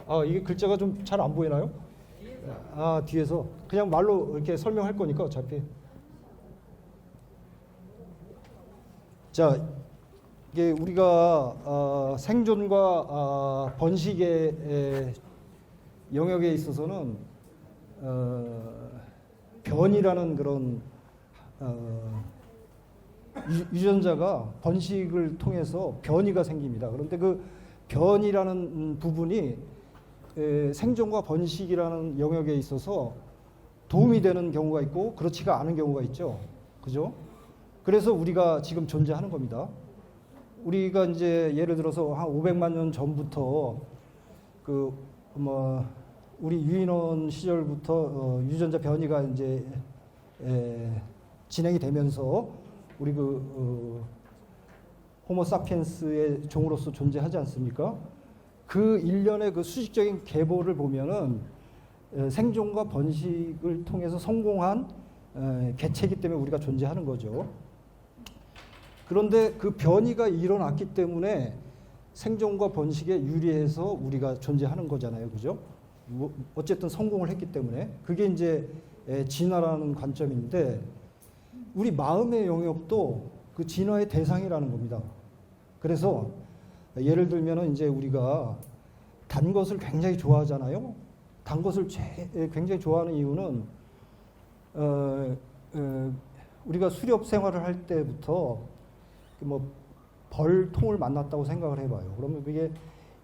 아, 이게 글자가 좀 잘 안 보이나요? 아, 뒤에서 그냥 말로 이렇게 설명할 거니까 어차피. 자, 이게 우리가 생존과 번식의 영역에 있어서는 변이라는 그런 유전자가 번식을 통해서 변이가 생깁니다. 그런데 그 변이라는 부분이 생존과 번식이라는 영역에 있어서 도움이 되는 경우가 있고 그렇지가 않은 경우가 있죠. 그죠? 그래서 우리가 지금 존재하는 겁니다. 우리가 이제 예를 들어서 한 500만 년 전부터 우리 유인원 시절부터 유전자 변이가 이제 진행이 되면서 우리 호모사피엔스의 종으로서 존재하지 않습니까? 그 일련의 그 수식적인 계보를 보면은 생존과 번식을 통해서 성공한 개체이기 때문에 우리가 존재하는 거죠. 그런데 그 변이가 일어났기 때문에 생존과 번식에 유리해서 우리가 존재하는 거잖아요. 그죠? 어쨌든 성공을 했기 때문에. 그게 이제 진화라는 관점인데 우리 마음의 영역도 그 진화의 대상이라는 겁니다. 그래서 예를 들면은 이제 우리가 단 것을 굉장히 좋아하잖아요. 단 것을 굉장히 좋아하는 이유는 우리가 수렵 생활을 할 때부터 뭐 벌통을 만났다고 생각을 해봐요. 그러면 그게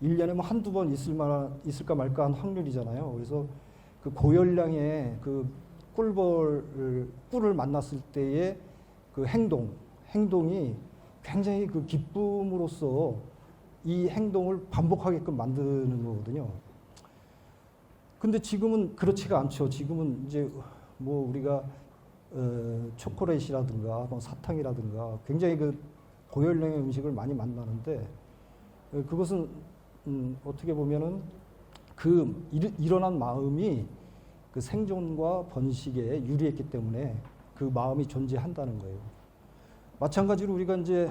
1년에 뭐 한두 번 있을까 말까 한 확률이잖아요. 그래서 그 고열량의 그 꿀을 만났을 때의 그 행동이 굉장히 그 기쁨으로써 이 행동을 반복하게끔 만드는 거거든요. 근데 지금은 그렇지가 않죠. 지금은 이제 뭐 우리가 초콜릿이라든가 뭐 사탕이라든가 굉장히 그 고열량의 음식을 많이 만나는데 그것은 어떻게 보면은 그 일어난 마음이 그 생존과 번식에 유리했기 때문에 그 마음이 존재한다는 거예요. 마찬가지로 우리가 이제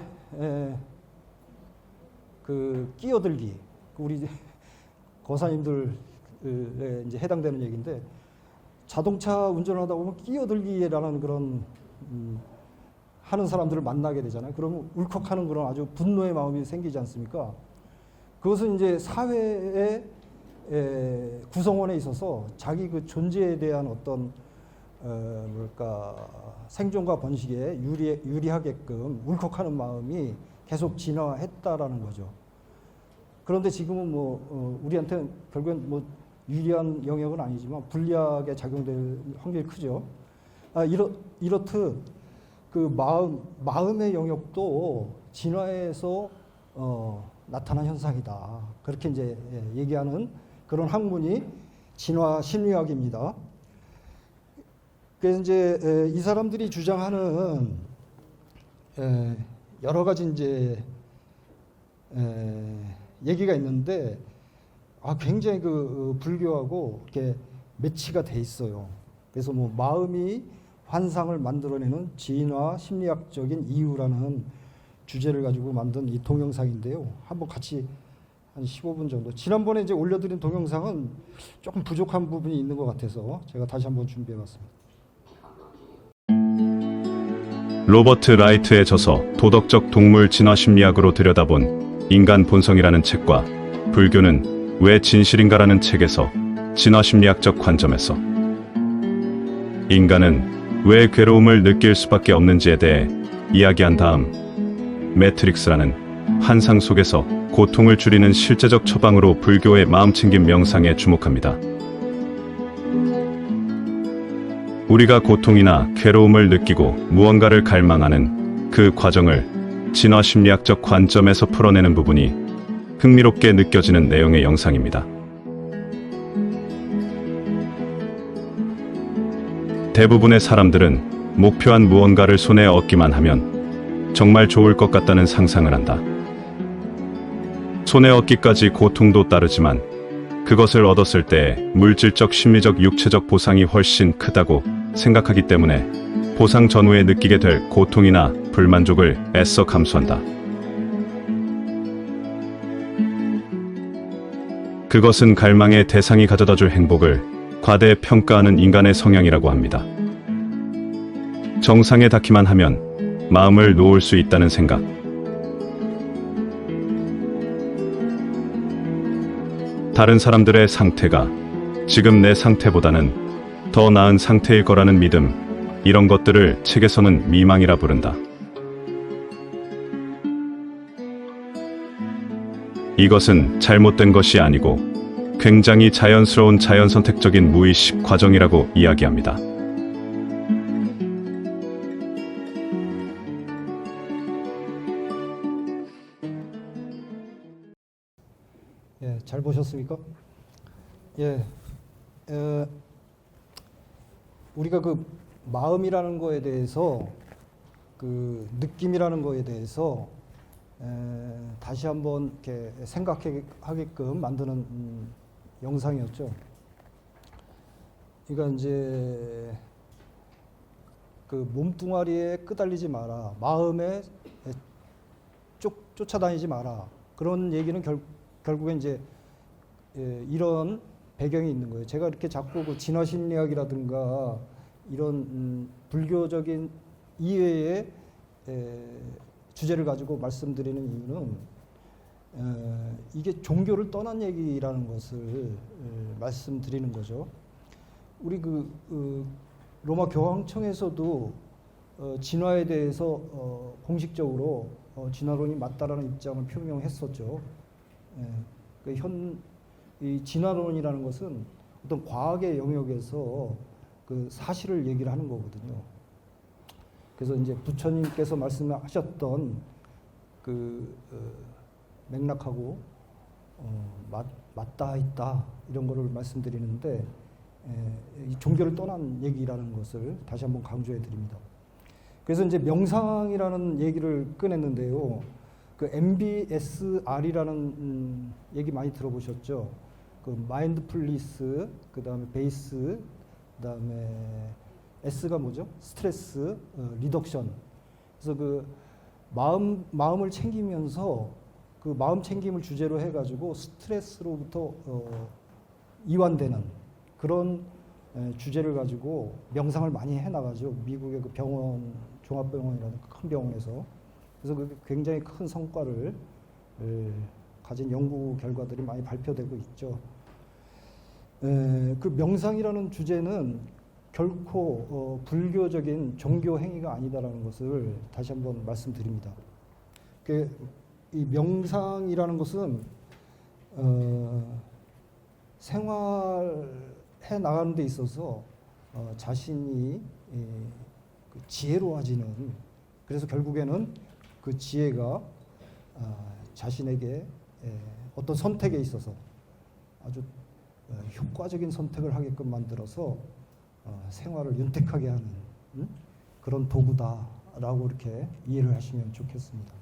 그 끼어들기, 우리 거사님들에 이제 해당되는 얘기인데 자동차 운전을 하다 보면 끼어들기라는 그런 하는 사람들을 만나게 되잖아요. 그러면 울컥하는 그런 아주 분노의 마음이 생기지 않습니까? 그것은 이제 사회의 구성원에 있어서 자기 그 존재에 대한 어떤 생존과 번식에 유리하게끔 울컥하는 마음이 계속 진화했다라는 거죠. 그런데 지금은 우리한테는 결국엔 유리한 영역은 아니지만 불리하게 작용될 확률이 크죠. 이렇듯 그 마음의 영역도 진화에서 나타난 현상이다. 그렇게 이제 얘기하는 그런 학문이 진화 심리학입니다. 그래서 이제 이 사람들이 주장하는 여러 가지 이제 얘기가 있는데 굉장히 그 불교하고 이렇게 매치가 돼 있어요. 그래서 마음이 환상을 만들어내는 진화 심리학적인 이유라는 주제를 가지고 만든 이 동영상인데요. 한번 같이 한 15분 정도. 지난번에 이제 올려드린 동영상은 조금 부족한 부분이 있는 것 같아서 제가 다시 한번 준비해봤습니다. 로버트 라이트의 저서 도덕적 동물 진화 심리학으로 들여다본 인간 본성이라는 책과 불교는 왜 진실인가라는 책에서 진화 심리학적 관점에서 인간은 왜 괴로움을 느낄 수밖에 없는지에 대해 이야기한 다음 매트릭스라는 환상 속에서 고통을 줄이는 실제적 처방으로 불교의 마음챙김 명상에 주목합니다. 우리가 고통이나 괴로움을 느끼고 무언가를 갈망하는 그 과정을 진화 심리학적 관점에서 풀어내는 부분이 흥미롭게 느껴지는 내용의 영상입니다. 대부분의 사람들은 목표한 무언가를 손에 얻기만 하면 정말 좋을 것 같다는 상상을 한다. 손에 얻기까지 고통도 따르지만 그것을 얻었을 때 물질적, 심리적, 육체적 보상이 훨씬 크다고 생각하기 때문에 보상 전후에 느끼게 될 고통이나 불만족을 애써 감수한다. 그것은 갈망의 대상이 가져다줄 행복을 과대평가하는 인간의 성향이라고 합니다. 정상에 닿기만 하면 마음을 놓을 수 있다는 생각. 다른 사람들의 상태가 지금 내 상태보다는 더 나은 상태일 거라는 믿음, 이런 것들을 책에서는 미망이라 부른다. 이것은 잘못된 것이 아니고 굉장히 자연스러운 자연선택적인 무의식 과정이라고 이야기합니다. 예, 잘 보셨습니까? 예, 우리가 그 마음이라는 거에 대해서, 그 느낌이라는 거에 대해서 다시 한번 이렇게 생각하게끔 만드는 영상이었죠. 그러니까 이제 그 몸뚱아리에 끄달리지 마라, 마음에 쫓아다니지 마라, 그런 얘기는 결국엔 이제 이런 배경이 있는 거예요. 제가 이렇게 자꾸 그 진화심리학이라든가 이런 불교적인 이외의 주제를 가지고 말씀드리는 이유는 이게 종교를 떠난 얘기라는 것을 말씀드리는 거죠. 우리 로마 교황청에서도 진화에 대해서 공식적으로 진화론이 맞다라는 입장을 표명했었죠. 이 진화론이라는 것은 어떤 과학의 영역에서 그 사실을 얘기를 하는 거거든요. 그래서 이제 부처님께서 말씀하셨던 그 맥락하고 맞닿아 있다, 이런 거를 말씀드리는데, 이 종교를 떠난 얘기라는 것을 다시 한번 강조해 드립니다. 그래서 이제 명상이라는 얘기를 꺼냈는데요. 그 MBSR이라는 얘기 많이 들어보셨죠? 그 마인드풀니스, 그 다음에 베이스, 그 다음에 S가 뭐죠? 스트레스 리덕션. 그래서 그 마음을 챙기면서 그 마음 챙김을 주제로 해가지고 스트레스로부터 이완되는 그런 주제를 가지고 명상을 많이 해나가죠. 미국의 그 병원, 종합병원이라는 큰 병원에서. 그래서 그 굉장히 큰 성과를 가진 연구 결과들이 많이 발표되고 있죠. 그 명상이라는 주제는 결코 불교적인 종교 행위가 아니다라는 것을 다시 한번 말씀드립니다. 이 명상이라는 것은 생활해 나가는 데 있어서 자신이 그 지혜로워지는, 그래서 결국에는 그 지혜가 자신에게 어떤 선택에 있어서 아주 효과적인 선택을 하게끔 만들어서 생활을 윤택하게 하는 그런 도구다라고 이렇게 이해를 하시면 좋겠습니다.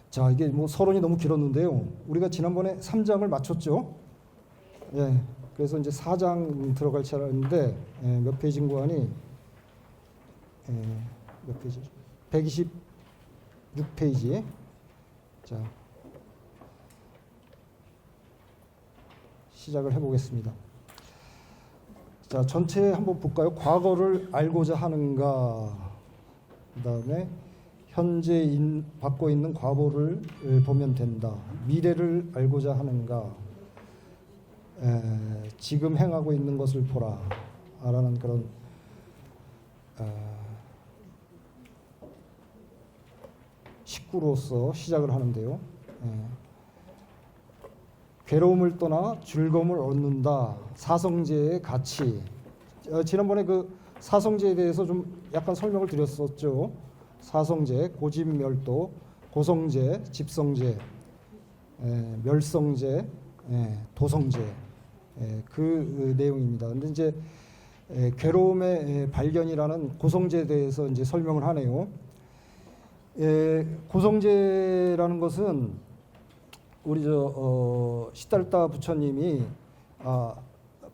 자, 이게 뭐 서론이 너무 길었는데요. 우리가 지난번에 3장을 마쳤죠. 예, 그래서 이제 4장 들어갈 차례인데 몇 페이지인가 하니 몇 페이지? 126페이지. 자, 시작을 해보겠습니다. 자, 전체 한번 볼까요? 과거를 알고자 하는가, 그 다음에 현재 받고 있는 과보를 보면 된다. 미래를 알고자 하는가, 지금 행하고 있는 것을 보라 라는 그런 식구로서 시작을 하는데요. 괴로움을 떠나 즐거움을 얻는다. 사성제의 가치. 지난번에 그 사성제에 대해서 좀 약간 설명을 드렸었죠. 사성제, 고집멸도, 고성제, 집성제, 멸성제, 도성제, 그 내용입니다. 근데 이제 괴로움의 발견이라는 고성제에 대해서 이제 설명을 하네요. 고성제라는 것은 우리 시달다 부처님이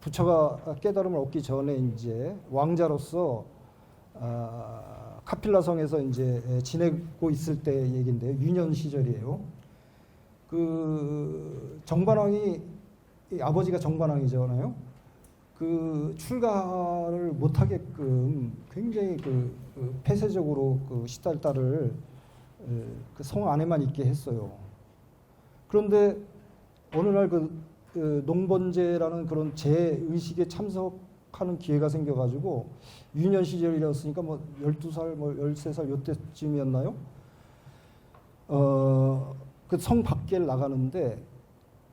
부처가 깨달음을 얻기 전에 이제 왕자로서 카필라 성에서 이제 지내고 있을 때 얘기인데요. 유년 시절이에요. 그 정반왕이 이 아버지가 정반왕이잖아요. 그 출가를 못하게끔 굉장히 그 폐쇄적으로 그 시달딸을 그 성 안에만 있게 했어요. 그런데 어느 날 그 농번제라는 그런 제의식에 참석하는 기회가 생겨가지고 유년 시절이었으니까 뭐 12살, 뭐 13살 요때쯤이었나요? 그 성 밖에 나가는데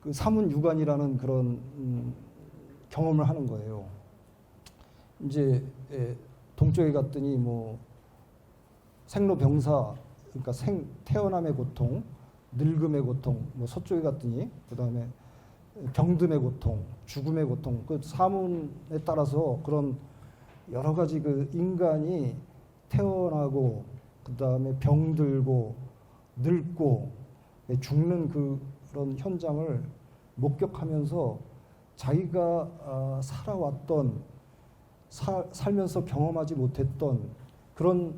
그 사문유관이라는 그런 경험을 하는 거예요. 이제 동쪽에 갔더니 뭐 생로병사, 그러니까 태어남의 고통, 늙음의 고통, 뭐 서쪽에 갔더니 그 다음에 병듦의 고통, 죽음의 고통, 그 사문에 따라서 그런 여러 가지 그 인간이 태어나고 그 다음에 병들고 늙고 죽는 그런 현장을 목격하면서 자기가 살아왔던 살면서 경험하지 못했던 그런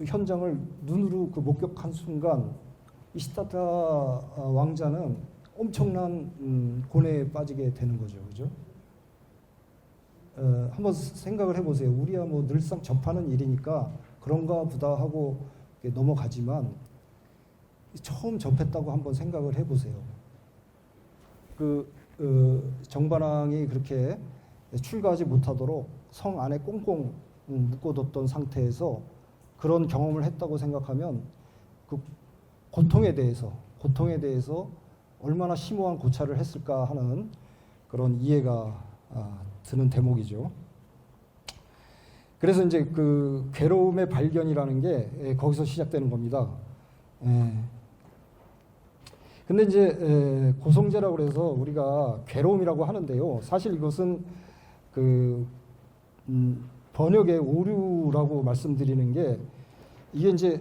현장을 눈으로 그 목격한 순간 이 시다타 왕자는 엄청난 고뇌에 빠지게 되는 거죠, 그죠? 한번 생각을 해보세요. 우리야 뭐 늘상 접하는 일이니까 그런가 보다 하고 넘어가지만 처음 접했다고 한번 생각을 해보세요. 정반왕이 그렇게 출가하지 못하도록 성 안에 꽁꽁 묶어뒀던 상태에서 그런 경험을 했다고 생각하면 그 고통에 대해서 얼마나 심오한 고찰을 했을까 하는 그런 이해가 드는 대목이죠. 그래서 이제 그 괴로움의 발견이라는 게 거기서 시작되는 겁니다. 근데 이제 고성제라고 그래서 우리가 괴로움이라고 하는데요. 사실 이것은 그 번역의 오류라고 말씀드리는 게 이게 이제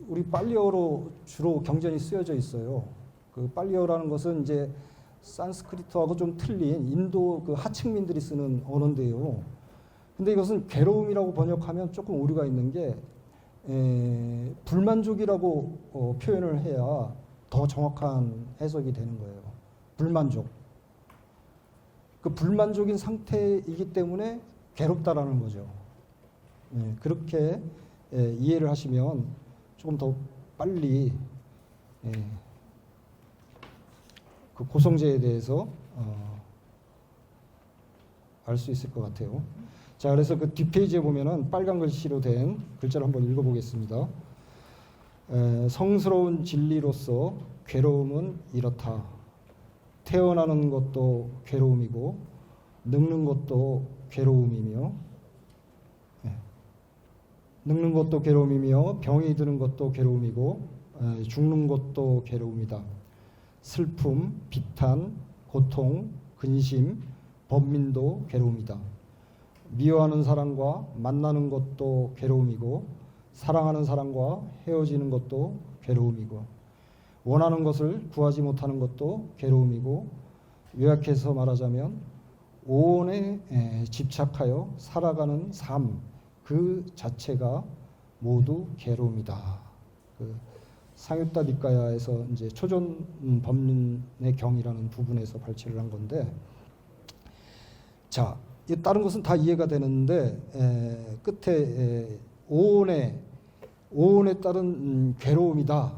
우리 팔리어로 주로 경전이 쓰여져 있어요. 그 팔리어라는 것은 이제 산스크리트하고 좀 틀린 인도 그 하층민들이 쓰는 언어인데요. 근데 이것은 괴로움이라고 번역하면 조금 오류가 있는 게 불만족이라고 표현을 해야 더 정확한 해석이 되는 거예요. 불만족. 그 불만족인 상태이기 때문에 괴롭다라는 거죠. 그렇게 이해를 하시면 조금 더 빨리 그 고성제에 대해서 알 수 있을 것 같아요. 자, 그래서 그 뒷페이지에 보면은 빨간 글씨로 된 글자를 한번 읽어보겠습니다. 성스러운 진리로서 괴로움은 이렇다. 태어나는 것도 괴로움이고 늙는 것도 괴로움이며 늙는 것도 괴로움이며 병이 드는 것도 괴로움이고 죽는 것도 괴로움이다. 슬픔, 비탄, 고통, 근심, 번민도 괴로움이다. 미워하는 사람과 만나는 것도 괴로움이고 사랑하는 사람과 헤어지는 것도 괴로움이고 원하는 것을 구하지 못하는 것도 괴로움이고 요약해서 말하자면 오온에 집착하여 살아가는 삶 그 자체가 모두 괴로움이다. 그 상유타 니까야에서 이제 초전 법륜의 경이라는 부분에서 발췌를 한 건데, 자, 다른 것은 다 이해가 되는데 끝에 오온에 따른 괴로움이다.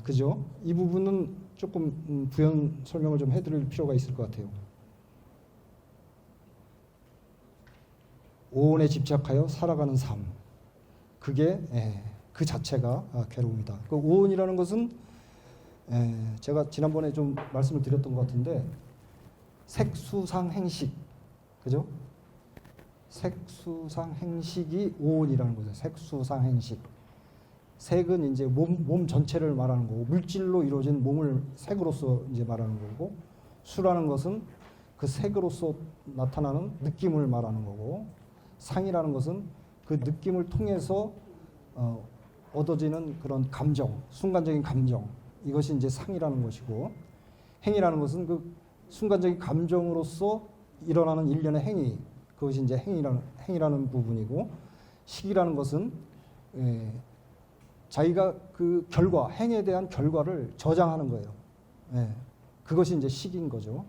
그죠? 이 부분은 조금 부연 설명을 좀 해드릴 필요가 있을 것 같아요. 오온에 집착하여 살아가는 삶, 그게 그 자체가 괴로움이다. 그 오온이라는 것은 제가 지난번에 좀 말씀을 드렸던 것 같은데 색수상행식, 그죠? 색수상행식이 오온이라는 거죠. 색수상행식. 색은 이제 몸 전체를 말하는 거고 물질로 이루어진 몸을 색으로서 이제 말하는 거고, 수라는 것은 그 색으로서 나타나는 느낌을 말하는 거고, 상이라는 것은 그 느낌을 통해서 얻어지는 그런 감정, 순간적인 감정, 이것이 이제 상이라는 것이고, 행이라는 것은 그 순간적인 감정으로서 일어나는 일련의 행위, 그것이 이제 행이라는 부분이고, 식이라는 것은 자기가 그 결과, 행에 대한 결과를 저장하는 거예요. 예. 그것이 이제 식인 거죠.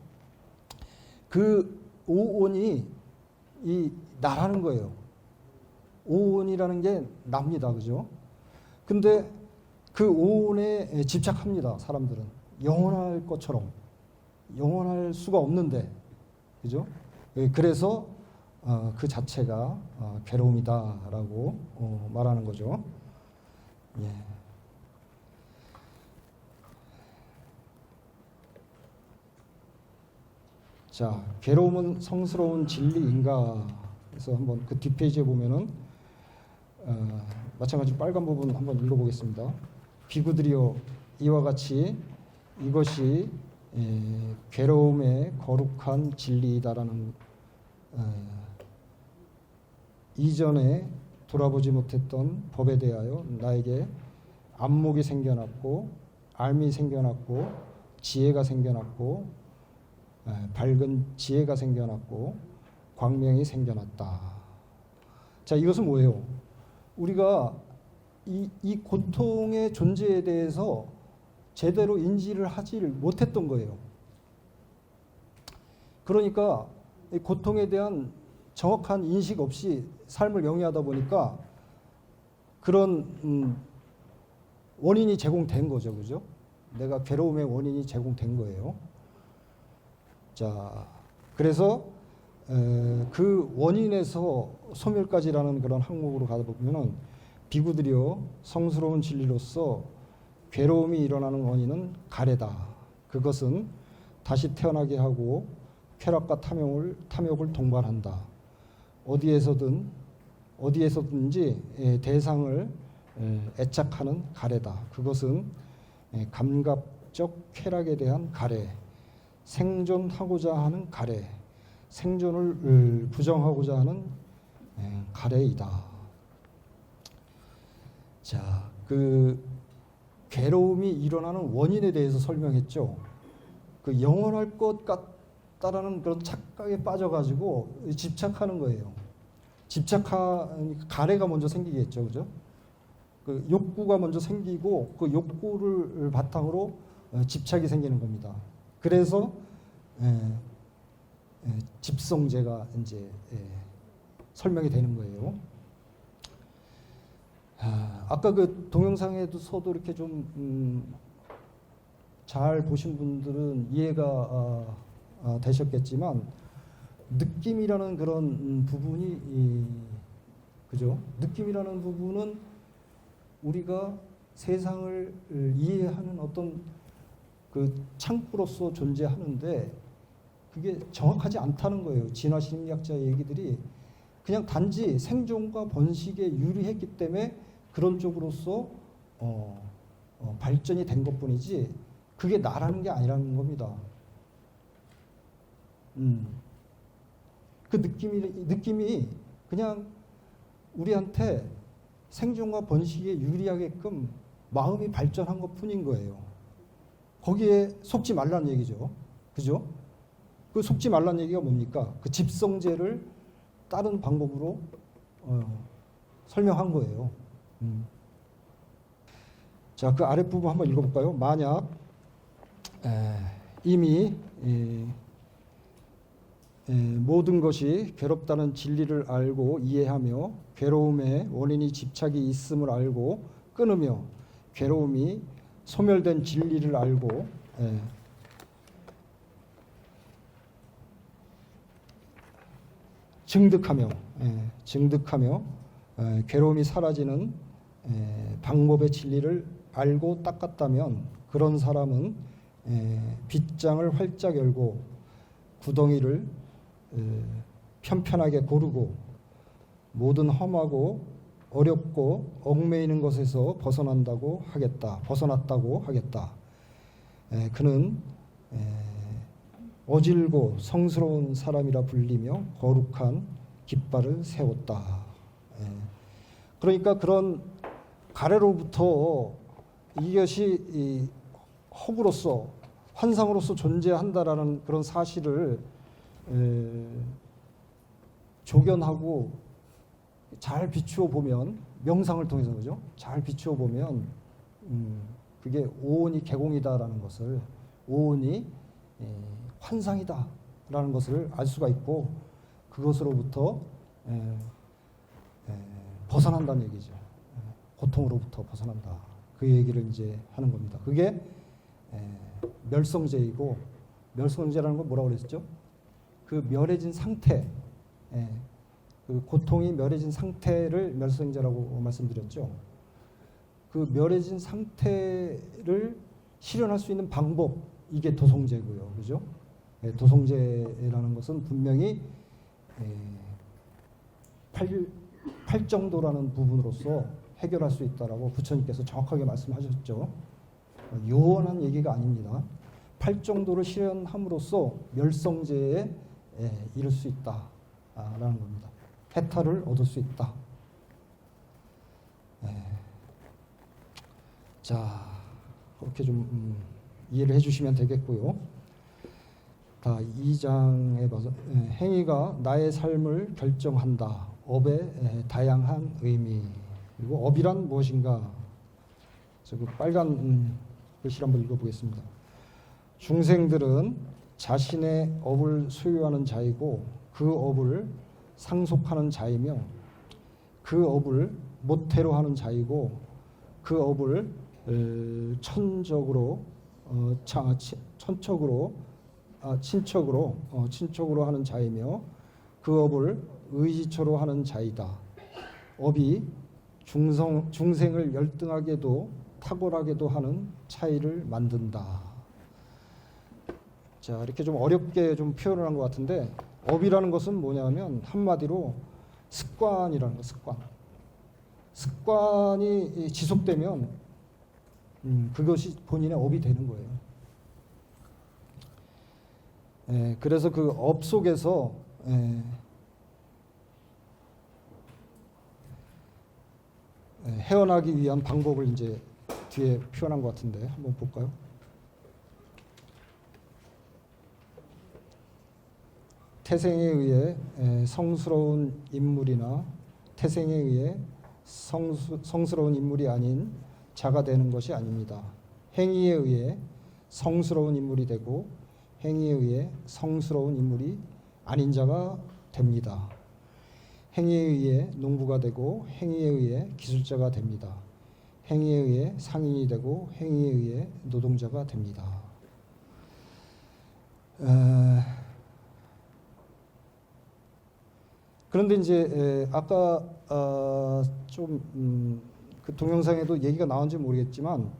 그 오온이 이 나라는 거예요. 오온이라는 게 납니다. 그죠? 근데 그 오온에 집착합니다. 사람들은. 영원할 것처럼. 영원할 수가 없는데. 그죠? 예, 그래서 그 자체가 괴로움이다라고 말하는 거죠. 예. 자, 괴로움은 성스러운 진리인가? 그래서 한번 그 뒷페이지에 보면은 마찬가지로 빨간 부분 한번 읽어보겠습니다. 비구들이여 이와 같이 이것이 괴로움의 거룩한 진리이다라는 이전에 돌아보지 못했던 법에 대하여 나에게 안목이 생겨났고 알미 생겨났고 지혜가 생겨났고 밝은 지혜가 생겨났고 광명이 생겨났다. 자, 이것은 뭐예요? 우리가 이 고통의 존재에 대해서 제대로 인지를 하지 못했던 거예요. 그러니까 이 고통에 대한 정확한 인식 없이 삶을 영위하다 보니까 그런 원인이 제공된 거죠. 그죠? 내가 괴로움의 원인이 제공된 거예요. 자, 그래서 그 원인에서 소멸까지라는 그런 항목으로 가다 보면은 비구들이여 성스러운 진리로서 괴로움이 일어나는 원인은 가래다. 그것은 다시 태어나게 하고 쾌락과 탐욕을 동반한다. 어디에서든지 대상을 애착하는 가래다. 그것은 감각적 쾌락에 대한 가래, 생존하고자 하는 가래, 생존을 부정하고자 하는 가래이다. 자, 그 괴로움이 일어나는 원인에 대해서 설명했죠. 그 영원할 것 같다라는 그런 착각에 빠져가지고 집착하는 거예요. 가래가 먼저 생기겠죠, 그죠? 그 욕구가 먼저 생기고 그 욕구를 바탕으로 집착이 생기는 겁니다. 그래서 집성제가 이제 설명이 되는 거예요. 아까 그 동영상에서도 이렇게 좀 잘 보신 분들은 이해가 되셨겠지만 느낌이라는 그런 부분이 그죠? 느낌이라는 부분은 우리가 세상을 이해하는 어떤 그 창구로서 존재하는데 그게 정확하지 않다는 거예요. 진화 심리학자 얘기들이 그냥 단지 생존과 번식에 유리했기 때문에 그런 쪽으로서 발전이 된 것뿐이지 그게 나라는 게 아니라는 겁니다. 그 느낌이 그냥 우리한테 생존과 번식에 유리하게끔 마음이 발전한 것뿐인 거예요. 거기에 속지 말라는 얘기죠. 그죠? 그 속지 말라는 얘기가 뭡니까? 그 집성제를 다른 방법으로 설명한 거예요. 자, 그 아랫부분 한번 읽어볼까요? 만약 이미 모든 것이 괴롭다는 진리를 알고 이해하며 괴로움의 원인이 집착이 있음을 알고 끊으며 괴로움이 소멸된 진리를 알고 증득하며 괴로움이 사라지는 방법의 진리를 알고 닦았다면 그런 사람은 빗장을 활짝 열고 구덩이를 편편하게 고르고 모든 험하고 어렵고 얽매이는 것에서 벗어났다고 하겠다. 그는 어질고 성스러운 사람이라 불리며 거룩한 깃발을 세웠다. 그러니까 그런 가래로부터 이것이 허구로서 환상으로서 존재한다라는 그런 사실을 조견하고 잘 비추어 보면 명상을 통해서 그죠? 잘 비추어 보면 그게 오온이 개공이다라는 것을 오온이 환상이다라는 것을 알 수가 있고 그것으로부터 벗어난다는 얘기죠. 고통으로부터 벗어난다. 그 얘기를 이제 하는 겁니다. 그게 멸성제이고 멸성제라는 건 뭐라고 그랬죠? 그 멸해진 상태, 그 고통이 멸해진 상태를 멸성제라고 말씀드렸죠. 그 멸해진 상태를 실현할 수 있는 방법, 이게 도성제고요. 그죠? 도성제라는 것은 분명히 팔정도라는 부분으로서 해결할 수 있다라고 부처님께서 정확하게 말씀하셨죠. 요원한 얘기가 아닙니다. 팔정도를 실현함으로써 멸성제에 이를 수 있다라는 겁니다. 해탈을 얻을 수 있다. 자, 그렇게 좀 이해를 해주시면 되겠고요. 2장에 봐서 행위가 나의 삶을 결정한다. 업의 다양한 의미. 그리고 업이란 무엇인가? 그 빨간 글씨를 한번 읽어보겠습니다. 중생들은 자신의 업을 소유하는 자이고 그 업을 상속하는 자이며 그 업을 모태로 하는 자이고 그 업을 친척으로 하는 자이며 그 업을 의지처로 하는 자이다. 업이 중생을 열등하게도 탁월하게도 하는 차이를 만든다. 자, 이렇게 좀 어렵게 좀 표현을 한 것 같은데 업이라는 것은 뭐냐면 한마디로 습관이라는 거, 습관. 습관이 지속되면 그것이 본인의 업이 되는 거예요. 그래서 그 업 속에서 헤어나기 위한 방법을 이제 뒤에 표현한 것 같은데 한번 볼까요? 태생에 의해 성스러운 인물이나 태생에 의해 성스러운 인물이 아닌 자가 되는 것이 아닙니다. 행위에 의해 성스러운 인물이 되고 행위에 의해 성스러운 인물이 아닌 자가 됩니다. 행위에 의해 농부가 되고 행위에 의해 기술자가 됩니다. 행위에 의해 상인이 되고 행위에 의해 노동자가 됩니다. 그런데 이제 아까 좀 그 동영상에도 얘기가 나온지 모르겠지만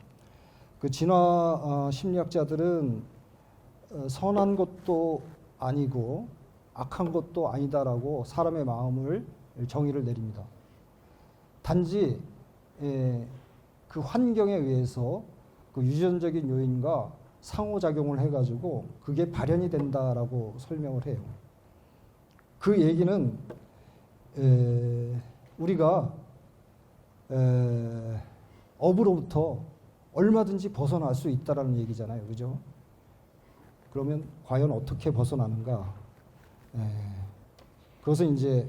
그 진화 심리학자들은 선한 것도 아니고 악한 것도 아니다라고 사람의 마음을 정의를 내립니다. 단지 그 환경에 의해서 그 유전적인 요인과 상호작용을 해가지고 그게 발현이 된다라고 설명을 해요. 그 얘기는 우리가 업으로부터 얼마든지 벗어날 수 있다라는 얘기잖아요, 그죠? 그러면 과연 어떻게 벗어나는가? 그것은 이제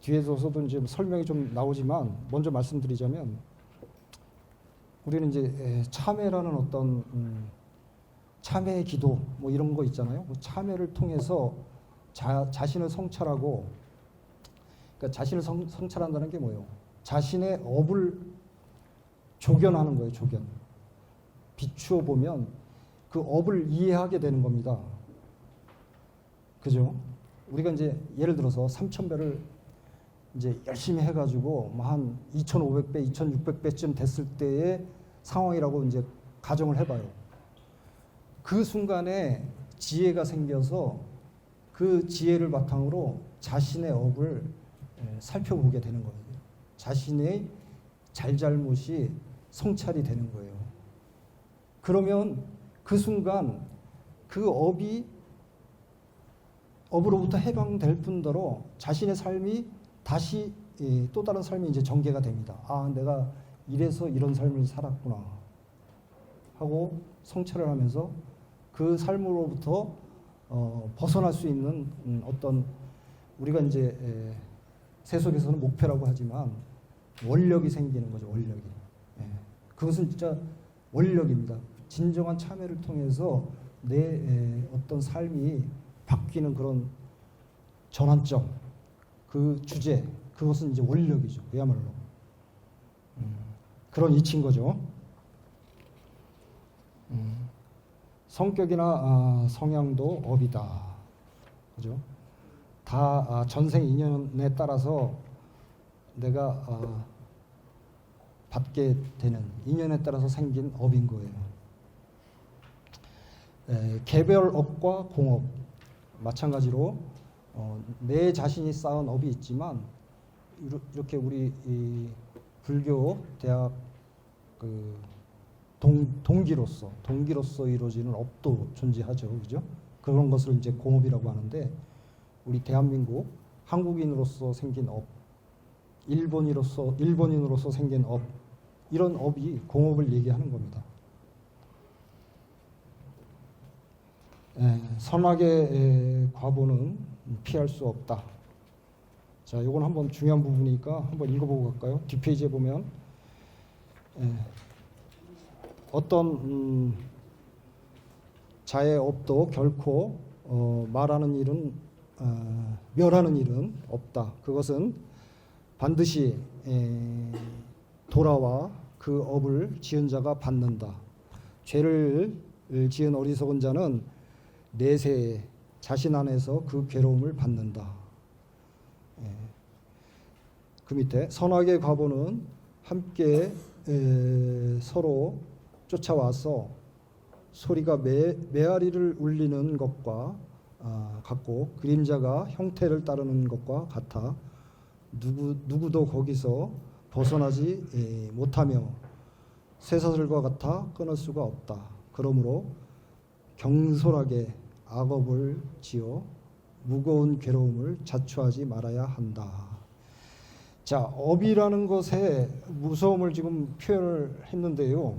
뒤에서도 이제 설명이 좀 나오지만 먼저 말씀드리자면 우리는 이제 참회라는 어떤 참회의 기도 뭐 이런 거 있잖아요. 그 참회를 통해서 자신을 성찰하고, 그러니까 자신을 성찰한다는 게 뭐예요? 자신의 업을 조견하는 거예요. 조견. 비추어 보면 그 업을 이해하게 되는 겁니다. 그죠? 우리가 이제 예를 들어서 3,000배를 이제 열심히 해가지고 뭐 한 2,500배, 2,600배쯤 됐을 때의 상황이라고 이제 가정을 해봐요. 그 순간에 지혜가 생겨서 그 지혜를 바탕으로 자신의 업을 살펴보게 되는 거예요. 자신의 잘잘못이 성찰이 되는 거예요. 그러면 그 순간 그 업으로부터 해방될 뿐더러 자신의 삶이 다시 또 다른 삶이 이제 전개가 됩니다. 아, 내가 이래서 이런 삶을 살았구나 하고 성찰을 하면서 그 삶으로부터 벗어날 수 있는 어떤 우리가 이제 세속에서는 목표라고 하지만 원력이 생기는 거죠. 원력이. 그것은 진짜 원력입니다. 진정한 참여를 통해서 내 어떤 삶이 바뀌는 그런 전환점, 그 주제, 그것은 이제 원력이죠. 그야말로. 그런 이치인 거죠. 성격이나 성향도 업이다. 그죠? 다 전생 인연에 따라서 내가 받게 되는 인연에 따라서 생긴 업인 거예요. 개별업과 공업 마찬가지로 내 자신이 쌓은 업이 있지만 이렇게 우리 이 불교 대학 그 동기로서 이루어지는 업도 존재하죠, 그죠? 그런 것을 이제 공업이라고 하는데 우리 대한민국 한국인으로서 생긴 업, 일본인으로서 생긴 업, 이런 업이 공업을 얘기하는 겁니다. 선악의 과보는 피할 수 없다. 자, 이건 한번 중요한 부분이니까 한번 읽어보고 갈까요? 뒷페이지에 보면 어떤 자의 업도 결코 멸하는 일은 없다. 그것은 반드시 돌아와 그 업을 지은 자가 받는다. 죄를 지은 어리석은 자는 내세 자신 안에서 그 괴로움을 받는다. 그 밑에 선악의 과보는 함께 서로 쫓아와서 소리가 메아리를 울리는 것과 같고 그림자가 형태를 따르는 것과 같아 누구도 거기서 벗어나지 못하며 쇠사슬과 같아 끊을 수가 없다. 그러므로 경솔하게 악업을 지어 무거운 괴로움을 자초하지 말아야 한다. 자, 업이라는 것의 무서움을 지금 표현을 했는데요.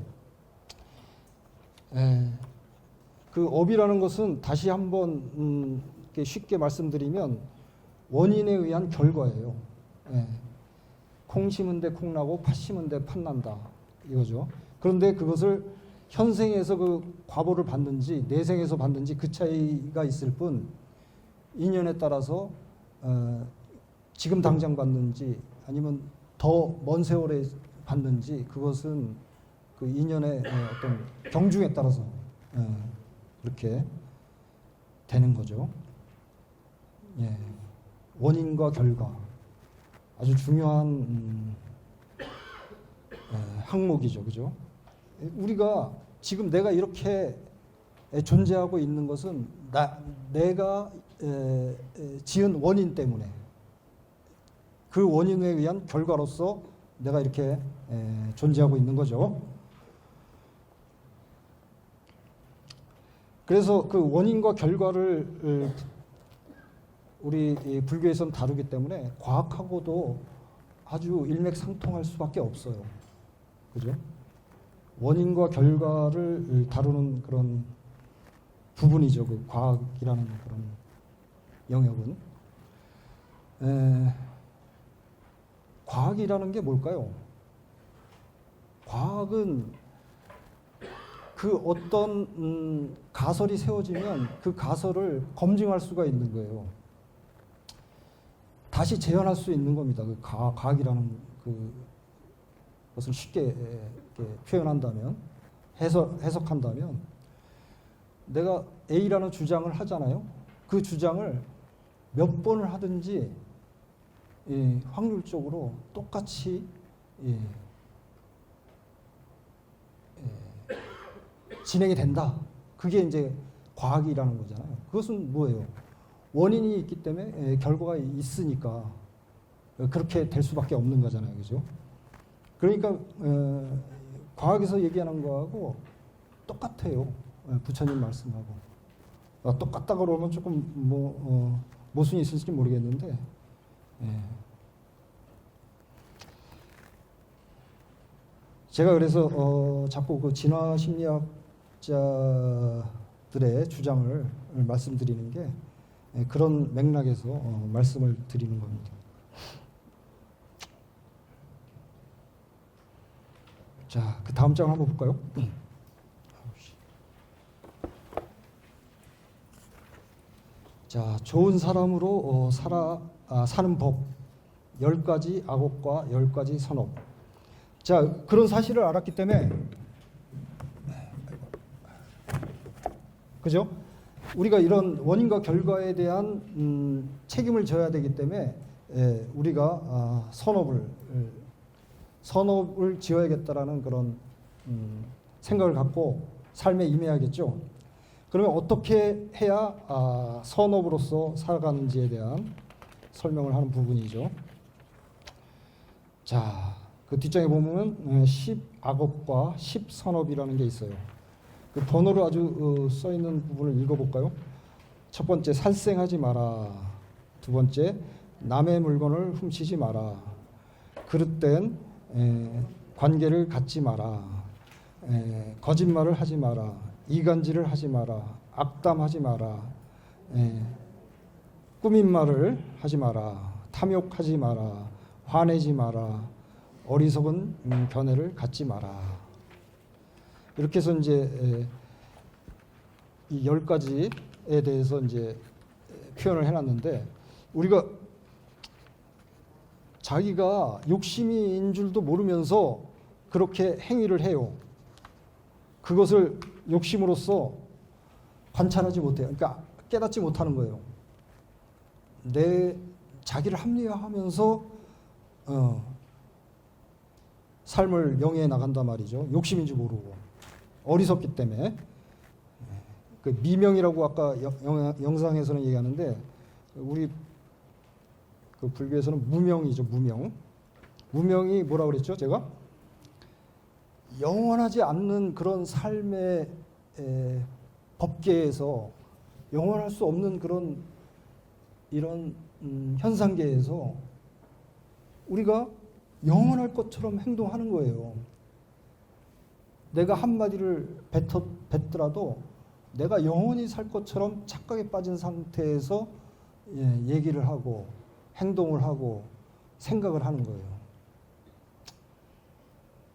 그 업이라는 것은 다시 한번 쉽게 말씀드리면 원인에 의한 결과예요. 콩 심은 데 콩 나고 팥 심은 데 팥 난다 이거죠. 그런데 그것을 현생에서 그 과보를 받는지 내생에서 받는지 그 차이가 있을 뿐 인연에 따라서 지금 당장 받는지 아니면 더 먼 세월에 받는지 그것은 그 인연의 어떤 경중에 따라서 그렇게 되는 거죠. 원인과 결과 아주 중요한 항목이죠, 그죠? 우리가 지금 내가 이렇게 존재하고 있는 것은 내가 지은 원인 때문에 그 원인에 의한 결과로서 내가 이렇게 존재하고 있는 거죠. 그래서 그 원인과 결과를 우리 불교에서는 다루기 때문에 과학하고도 아주 일맥상통할 수밖에 없어요. 그죠? 원인과 결과를 다루는 그런 부분이죠. 그 과학이라는 그런 영역은. 과학이라는 게 뭘까요? 과학은 그 어떤 가설이 세워지면 그 가설을 검증할 수가 있는 거예요. 다시 재현할 수 있는 겁니다. 그 과학이라는 그것을 쉽게 표현한다면, 해석한다면, 내가 A라는 주장을 하잖아요. 그 주장을 몇 번을 하든지 확률적으로 똑같이 진행이 된다. 그게 이제 과학이라는 거잖아요. 그것은 뭐예요? 원인이 있기 때문에 결과가 있으니까 그렇게 될 수밖에 없는 거잖아요. 그죠? 그러니까 과학에서 얘기하는 거하고 똑같아요. 부처님 말씀하고. 똑같다 그러면 조금 모순이 있을지 모르겠는데 제가 그래서 자꾸 그 진화 심리학자들의 주장을 말씀드리는 게 그런 맥락에서 말씀을 드리는 겁니다. 자, 그 다음 장을 한번 볼까요? 자, 좋은 사람으로 사는 법 10가지 악업과 10가지 선업. 자, 그런 사실을 알았기 때문에 그죠? 우리가 이런 원인과 결과에 대한 책임을 져야 되기 때문에 우리가 선업을 지어야겠다라는 그런 생각을 갖고 삶에 임해야겠죠. 그러면 어떻게 해야 선업으로서 살아가는지에 대한 설명을 하는 부분이죠. 자, 그 뒷장에 보면 10악업과 10선업이라는 게 있어요. 그 번호로 아주 써 있는 부분을 읽어볼까요? 첫 번째, 살생하지 마라. 두 번째, 남의 물건을 훔치지 마라. 그릇된 관계를 갖지 마라. 거짓말을 하지 마라. 이간질을 하지 마라. 악담하지 마라. 꾸민 말을 하지 마라. 탐욕하지 마라. 화내지 마라. 어리석은 견해를 갖지 마라. 이렇게 해서 이제 이 10가지에 대해서 이제 표현을 해놨는데, 우리가 자기가 욕심인 줄도 모르면서 그렇게 행위를 해요. 그것을 욕심으로써 관찰하지 못해요. 그러니까 깨닫지 못하는 거예요. 내 자기를 합리화하면서 삶을 영위해 나간단 말이죠. 욕심인 줄 모르고 어리석기 때문에. 그 미명이라고 아까 영상에서는 얘기하는데, 우리 그 불교에서는 무명이죠. 무명이 뭐라 그랬죠? 제가 영원하지 않는 그런 삶의 법계에서, 영원할 수 없는 그런 이런 현상계에서 우리가 영원할 것처럼 행동하는 거예요. 내가 한마디를 뱉더라도 내가 영원히 살 것처럼 착각에 빠진 상태에서 얘기를 하고 행동을 하고 생각을 하는 거예요.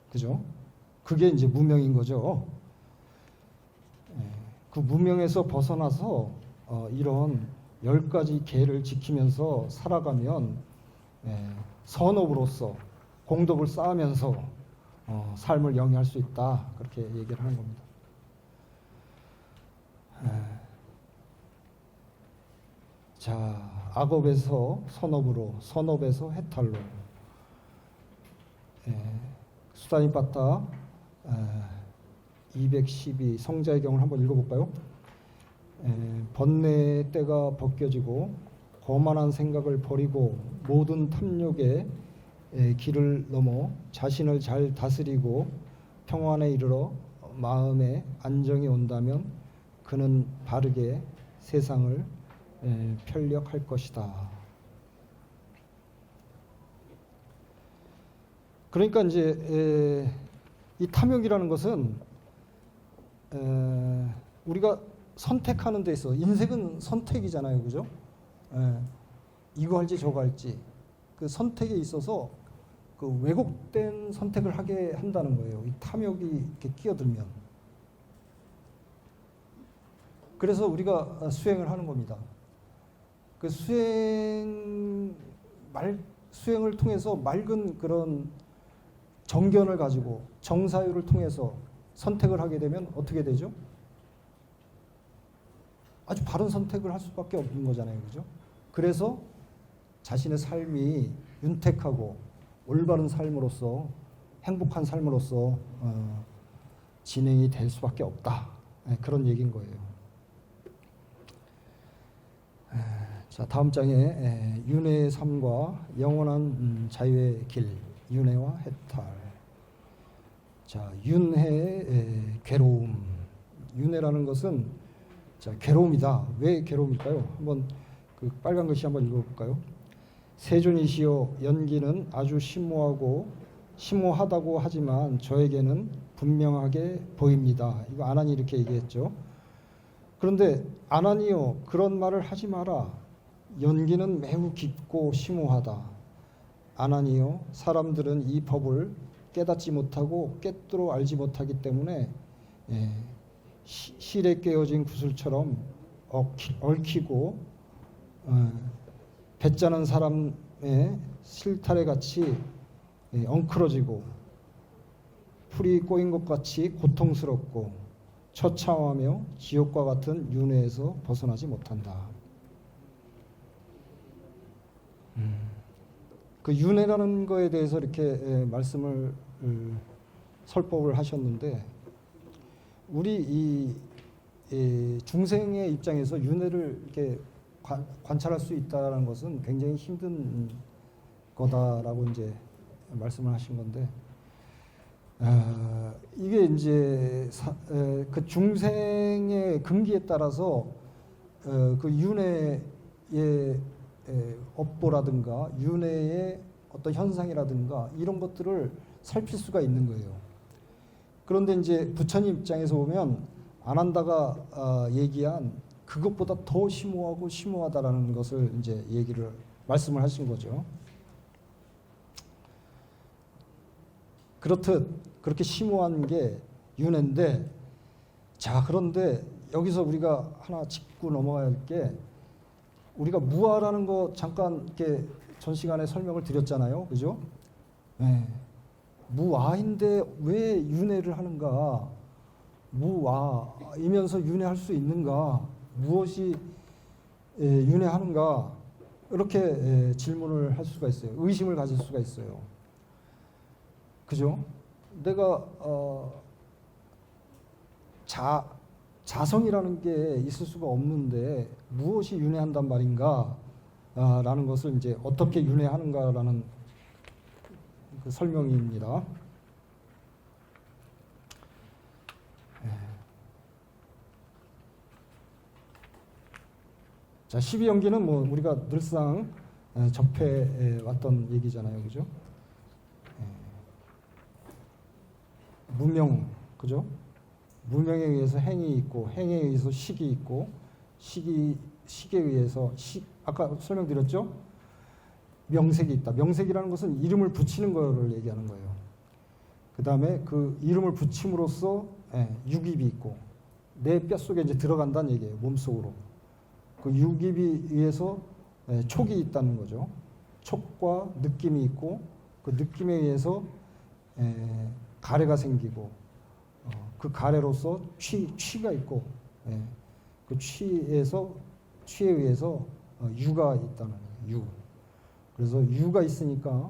그죠? 그게 이제 무명인 거죠. 그 무명에서 벗어나서 이런 10가지 계를 지키면서 살아가면 선업으로서 공덕을 쌓으면서 삶을 영위할 수 있다. 그렇게 얘기를 하는 겁니다. 자, 악업에서 선업으로, 선업에서 해탈로. 수다니빠따 212 성자의 경을 한번 읽어볼까요? 번뇌의 때가 벗겨지고 거만한 생각을 버리고 모든 탐욕의 길을 넘어 자신을 잘 다스리고 평안에 이르러 마음에 안정이 온다면 그는 바르게 세상을 편력할 것이다. 그러니까 이제 이 탐욕이라는 것은 우리가 선택하는 데 있어, 인생은 선택이잖아요, 그죠? 이거 할지 저거 할지, 그 선택에 있어서 그 왜곡된 선택을 하게 한다는 거예요. 이 탐욕이 이렇게 끼어들면. 그래서 우리가 수행을 하는 겁니다. 그 수행을 통해서 맑은 그런 정견을 가지고 정사유를 통해서 선택을 하게 되면 어떻게 되죠? 아주 바른 선택을 할 수밖에 없는 거잖아요, 그죠? 그래서 자신의 삶이 윤택하고 올바른 삶으로서, 행복한 삶으로서 진행이 될 수밖에 없다. 그런 얘기인 거예요. 자, 다음 장에 윤회의 삶과 영원한 자유의 길, 윤회와 해탈. 자, 윤회의 괴로움. 윤회라는 것은 자, 괴로움이다. 왜 괴로움일까요? 한번 그 빨간 글씨 한번 읽어볼까요? 세존이시여, 연기는 아주 심오하다고 하지만 저에게는 분명하게 보입니다. 이거 아난이 이렇게 얘기했죠. 그런데 아나니여 그런 말을 하지 마라. 연기는 매우 깊고 심오하다. 아나니여 사람들은 이 법을 깨닫지 못하고 꿰뚫어 알지 못하기 때문에 실에 깨어진 구슬처럼 얽히고 배짜는 사람의 실타래 같이 엉클어지고 풀이 꼬인 것 같이 고통스럽고 처참하며 지옥과 같은 윤회에서 벗어나지 못한다. 그 윤회라는 거에 대해서 이렇게 말씀을 설법을 하셨는데 우리 이 중생의 입장에서 윤회를 이렇게 관찰할 수 있다는 것은 굉장히 힘든 거다라고 이제 말씀을 하신 건데 이게 이제 그 중생의 금기에 따라서 그 윤회의 업보라든가 윤회의 어떤 현상이라든가 이런 것들을 살필 수가 있는 거예요. 그런데 이제 부처님 입장에서 보면 아난다가 얘기한 그것보다 더 심오하고 심오하다라는 것을 이제 말씀을 하신 거죠. 그렇듯 그렇게 심오한 게 윤회인데, 자 그런데 여기서 우리가 하나 짚고 넘어가야 할 게, 우리가 무아라는 거 잠깐 이렇게 전 시간에 설명을 드렸잖아요, 그죠? 네. 무아인데 왜 윤회를 하는가? 무아이면서 윤회할 수 있는가? 무엇이 윤회하는가? 이렇게 질문을 할 수가 있어요. 의심을 가질 수가 있어요. 그죠? 내가 자성이라는 게 있을 수가 없는데 무엇이 윤회한단 말인가? 라는 것을 이제 어떻게 윤회하는가라는 그 설명입니다. 자, 12연기는 뭐 우리가 늘상 접해 왔던 얘기잖아요, 그죠? 무명, 그죠? 무명에 의해서 행이 있고, 행에 의해서 식이 있고, 식에 의해서 아까 설명드렸죠? 명색이 있다. 명색이라는 것은 이름을 붙이는 거를 얘기하는 거예요. 그 다음에 그 이름을 붙임으로써 육입이 있고, 내 뼛속에 이제 들어간다는 얘기예요. 몸속으로. 그 육입이 의해서 촉이 있다는 거죠. 촉과 느낌이 있고, 그 느낌에 의해서 가래가 생기고, 그 가래로서 취가 있고, 그 취에 의해서 유가 있다는 거예요. 유. 그래서 유가 있으니까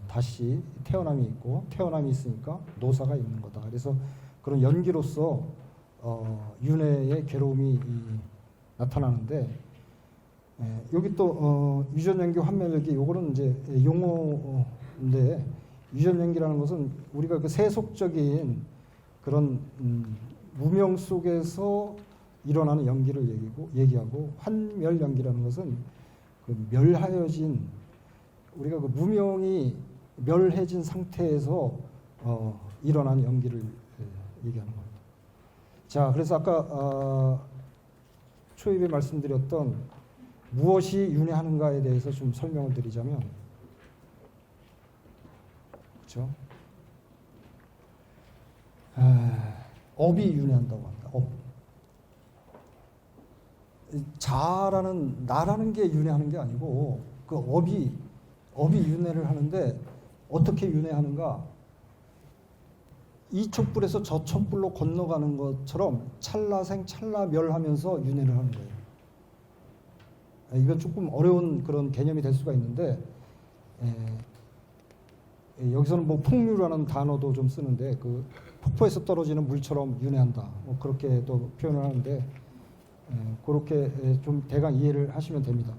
다시 태어남이 있고, 태어남이 있으니까 노사가 있는 거다. 그래서 그런 연기로서 윤회의 괴로움이 나타나는데, 여기 또 유전연기, 환멸연기, 요거는 이제 용어인데, 유전연기라는 것은 우리가 그 세속적인 그런 무명 속에서 일어나는 연기를 얘기하고, 환멸연기라는 것은 그 멸하여진, 우리가 그 무명이 멸해진 상태에서 일어나는 연기를 얘기하는 겁니다. 자, 그래서 아까 초입에 말씀드렸던 무엇이 윤회하는가에 대해서 좀 설명을 드리자면, 그렇죠? 업이 윤회한다고 합니다. 업. 자라는 나라는 게 윤회하는 게 아니고 그 업이 윤회를 하는데, 어떻게 윤회하는가? 이 촛불에서 저 촛불로 건너가는 것처럼 찰나생 찰나멸하면서 윤회를 하는 거예요. 이건 조금 어려운 그런 개념이 될 수가 있는데, 여기서는 뭐 풍류라는 단어도 좀 쓰는데, 그 폭포에서 떨어지는 물처럼 윤회한다, 뭐 그렇게 또 표현을 하는데, 그렇게 좀 대강 이해를 하시면 됩니다.